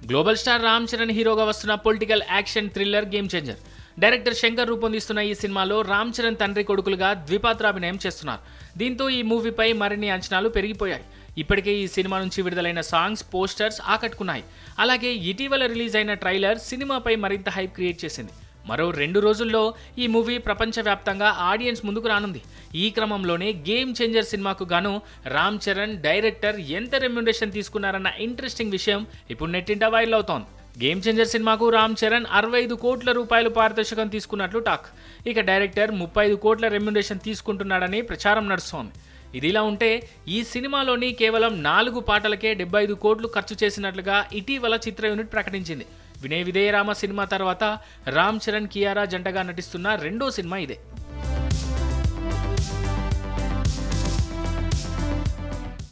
Global star Ram Charan హీరోగా వస్తున్న political action thriller game changer. Director Shankar రూపొందిస్తున్న ఈ సినిమాలో రామ్ చరణ్ తండ్రి కొడుకులుగా ద్విపాత్రాభినయం చేస్తున్నారు. దీంతో ఈ మూవీపై మరిన్ని అంచనాలు పెరిగిపోయాయి. ఇప్పటికే ఈ సినిమా నుంచి విడుదలైన సాంగ్స్, పోస్టర్స్ ఆకట్టుకున్నాయి. అలాగే ఇటీవల రిలీజ్ అయిన ట్రైలర్ సినిమాపై మరింత హైప్ క్రియేట్ చేసింది. మరో 2 రోజుల్లో ఈ మూవీ ప్రపంచవ్యాప్తంగా ఆడియన్స్ ముందుకు రానుంది. ఈ క్రమంలోనే గేమ్ చేంజర్ సినిమాకు గాను రామ్ చరణ్, డైరెక్టర్ ఎంత రెమ్యునరేషన్ తీసుకున్నారన్న ఇంట్రెస్టింగ్ విషయం ఇప్పుడు నెట్టింట వైరల్ అవుతోంది. గేమ్ చేంజర్ సినిమాకు రామ్ చరణ్ 65 కోట్ల రూపాయలు పారితోషికం తీసుకున్నట్లు టాక్. ఇక డైరెక్టర్ 35 కోట్ల రెమ్యునరేషన్ తీసుకుంటున్నాడని ప్రచారం నడుస్తోంది. ఇదిలా ఉంటే ఈ సినిమాలోని కేవలం 4 పాటలకే 75 కోట్లు ఖర్చు చేసినట్లుగా ఇటీవల చిత్ర యూనిట్ ప్రకటించింది. వినయ విధేయ రామ సినిమా తర్వాత రామ్ చరణ్, కియారా జంటగా నటిస్తున్న రెండో సినిమా ఇదే.